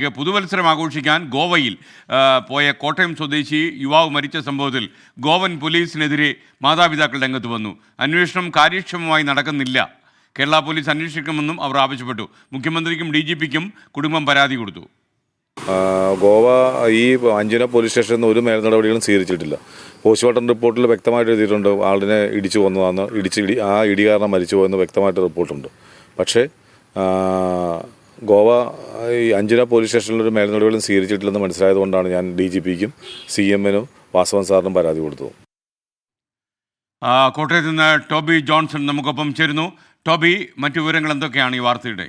പുതുവത്സരം ആഘോഷിക്കാൻ ഗോവയിൽ പോയ കോട്ടയം സ്വദേശി യുവാവ് മരിച്ച സംഭവത്തിൽ ഗോവൻ പോലീസിനെതിരെ മാതാപിതാക്കൾ രംഗത്ത് വന്നു. അന്വേഷണം കാര്യക്ഷമമായി നടക്കുന്നില്ല. കേരള പോലീസ് അന്വേഷിക്കണമെന്നും അവർ ആവശ്യപ്പെട്ടു. മുഖ്യമന്ത്രിക്കും DGPക്കും കുടുംബം പരാതി കൊടുത്തു. ഗോവ ഈ അഞ്ജന പോലീസ് സ്റ്റേഷനിൽ ഒരു മേൽ നടപടികളും സ്വീകരിച്ചിട്ടില്ല. പോസ്റ്റ്മോർട്ടം റിപ്പോർട്ടിൽ വ്യക്തമായിട്ട് എഴുതിയിട്ടുണ്ട് ആളിനെ ഇടിച്ചു കൊന്നതാണെന്ന്, ആ ഇടി കാരണം മരിച്ചു പോയെന്ന് വ്യക്തമായിട്ട് റിപ്പോർട്ടുണ്ട്. പക്ഷേ ഗോവ ഈ അഞ്ജന പോലീസ് സ്റ്റേഷനിലൊരു മേൽ നടപടികളും സ്വീകരിച്ചിട്ടില്ലെന്ന് മനസ്സിലായതുകൊണ്ടാണ് ഞാൻ DGPക്കും CMനും വാസവൻ സാറിനും പരാതി കൊടുത്തത്. കോട്ടയത്ത് നിന്ന് ടോബി ജോൺസൺ നമുക്കൊപ്പം ചേരുന്നു. ടോബി, മറ്റു വിവരങ്ങൾ എന്തൊക്കെയാണ് ഈ വാർത്തയുടെ?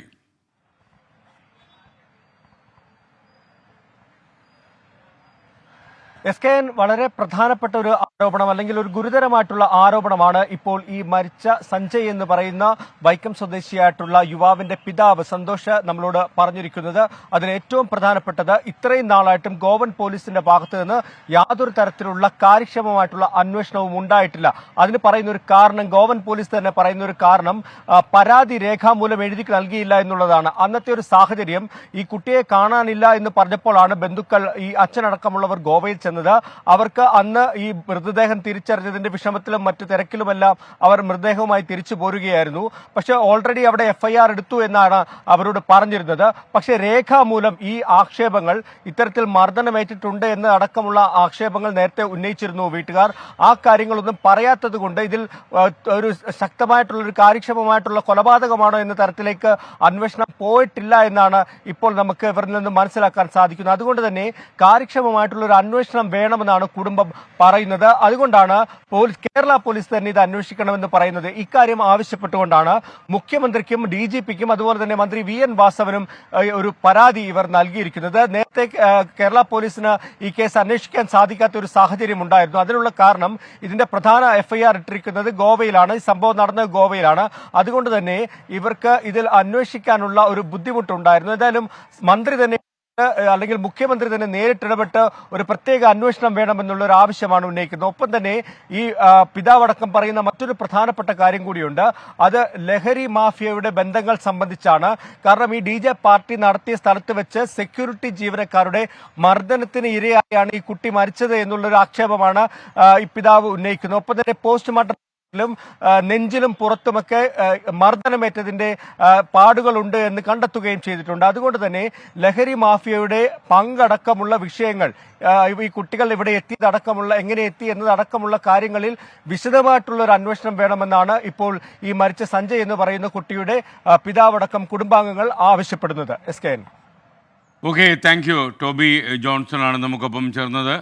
SKN വളരെ പ്രധാനപ്പെട്ട ഒരു ആരോപണം അല്ലെങ്കിൽ ഒരു ഗുരുതരമായിട്ടുള്ള ആരോപണമാണ് ഇപ്പോൾ ഈ മരിച്ച സഞ്ജയ് എന്ന് പറയുന്ന വൈക്കം സ്വദേശിയായിട്ടുള്ള യുവാവിന്റെ പിതാവ് സന്തോഷ് നമ്മളോട് പറഞ്ഞിരിക്കുന്നത്. അതിന് ഏറ്റവും പ്രധാനപ്പെട്ടത് ഇത്രയും നാളായിട്ടും ഗോവൻ പോലീസിന്റെ ഭാഗത്ത് നിന്ന് യാതൊരു തരത്തിലുള്ള കാര്യക്ഷമമായിട്ടുള്ള അന്വേഷണവും ഉണ്ടായിട്ടില്ല. അതിന് പറയുന്ന ഒരു കാരണം, ഗോവൻ പോലീസ് തന്നെ പറയുന്ന ഒരു കാരണം, പരാതി രേഖാമൂലം എഴുതി നൽകിയില്ല എന്നുള്ളതാണ്. അന്നത്തെ ഒരു സാഹചര്യം ഈ കുട്ടിയെ കാണാനില്ല എന്ന് പറഞ്ഞപ്പോഴാണ് ബന്ധുക്കൾ, ഈ അച്ഛനടക്കമുള്ളവർ ഗോവയിൽ അവർക്ക് അന്ന് ഈ മൃതദേഹം തിരിച്ചറിഞ്ഞതിന്റെ വിഷമത്തിലും മറ്റു തിരക്കിലുമെല്ലാം അവർ മൃതദേഹവുമായി തിരിച്ചു പോരുകയായിരുന്നു. പക്ഷെ ഓൾറെഡി അവിടെ FIR എടുത്തു എന്നാണ് അവരോട് പറഞ്ഞിരുന്നത്. പക്ഷെ രേഖാമൂലം ഈ ആക്ഷേപങ്ങൾ, ഇത്തരത്തിൽ മർദ്ദനമേറ്റിട്ടുണ്ട് എന്ന് അടക്കമുള്ള ആക്ഷേപങ്ങൾ നേരത്തെ ഉന്നയിച്ചിരുന്നു വീട്ടുകാർ. ആ കാര്യങ്ങളൊന്നും പറയാത്തത് കൊണ്ട് ഇതിൽ ഒരു ശക്തമായിട്ടുള്ള ഒരു കാര്യക്ഷമമായിട്ടുള്ള കൊലപാതകമാണോ എന്ന തരത്തിലേക്ക് അന്വേഷണം പോയിട്ടില്ല എന്നാണ് ഇപ്പോൾ നമുക്ക് ഇവരിൽ നിന്ന് മനസ്സിലാക്കാൻ സാധിക്കുന്നത്. അതുകൊണ്ട് തന്നെ കാര്യക്ഷമമായിട്ടുള്ള ഒരു അന്വേഷണം വേണമെന്നാണ് കുടുംബം പറയുന്നത്. അതുകൊണ്ടാണ് കേരള പോലീസ് തന്നെ ഇത് അന്വേഷിക്കണമെന്ന് പറയുന്നത്. ഇക്കാര്യം ആവശ്യപ്പെട്ടുകൊണ്ടാണ് മുഖ്യമന്ത്രിക്കും DGPക്കും അതുപോലെ തന്നെ മന്ത്രി VN വാസവനും ഒരു പരാതി ഇവർ നൽകിയിരിക്കുന്നത്. നേരത്തെ കേരള പോലീസിന് ഈ കേസ് അന്വേഷിക്കാൻ സാധിക്കാത്ത ഒരു സാഹചര്യം ഉണ്ടായിരുന്നു. അതിനുള്ള കാരണം, ഇതിന്റെ പ്രധാന FIR ഇട്ടിരിക്കുന്നത് ഗോവയിലാണ്. ഈ സംഭവം നടന്നത് ഗോവയിലാണ്. അതുകൊണ്ട് തന്നെ ഇവർക്ക് ഇതിൽ അന്വേഷിക്കാനുള്ള ഒരു ബുദ്ധിമുട്ടുണ്ടായിരുന്നു. എന്തായാലും മന്ത്രി തന്നെ അല്ലെങ്കിൽ മുഖ്യമന്ത്രി തന്നെ നേരിട്ടിടപെട്ട് ഒരു പ്രത്യേക അന്വേഷണം വേണമെന്നുള്ള ഒരു ആവശ്യമാണ് ഉന്നയിക്കുന്നത്. ഒപ്പം തന്നെ ഈ പിതാവടക്കം പറയുന്ന മറ്റൊരു പ്രധാനപ്പെട്ട കാര്യം കൂടിയുണ്ട്. അത് ലഹരി മാഫിയയുടെ ബന്ധങ്ങൾ സംബന്ധിച്ചാണ്. കാരണം ഈ DJ പാർട്ടി നടത്തിയ സ്ഥലത്ത് വെച്ച് സെക്യൂരിറ്റി ജീവനക്കാരുടെ മർദ്ദനത്തിന് ഇരയായാണ് ഈ കുട്ടി മരിച്ചത് എന്നുള്ളൊരു ആക്ഷേപമാണ് ഈ പിതാവ് ഉന്നയിക്കുന്നത്. ഒപ്പം തന്നെ പോസ്റ്റ്മോർട്ടം നെഞ്ചിലും പുറത്തുമൊക്കെ മർദ്ദനമേറ്റതിന്റെ പാടുകളുണ്ട് എന്ന് കണ്ടെത്തുകയും ചെയ്തിട്ടുണ്ട്. അതുകൊണ്ട് തന്നെ ലഹരി മാഫിയയുടെ പങ്കടക്കമുള്ള വിഷയങ്ങൾ, ഈ കുട്ടികൾ ഇവിടെ എത്തിയതടക്കമുള്ള, എങ്ങനെ എത്തി എന്നതടക്കമുള്ള കാര്യങ്ങളിൽ വിശദമായിട്ടുള്ള ഒരു അന്വേഷണം വേണമെന്നാണ് ഇപ്പോൾ ഈ മരിച്ച സഞ്ജയ് എന്ന് പറയുന്ന കുട്ടിയുടെ പിതാവടക്കം കുടുംബാംഗങ്ങൾ ആവശ്യപ്പെടുന്നത്. SKN. Okay, thank you. Toby Johnson ആണ് നമുക്കൊപ്പം ചേർന്നത്.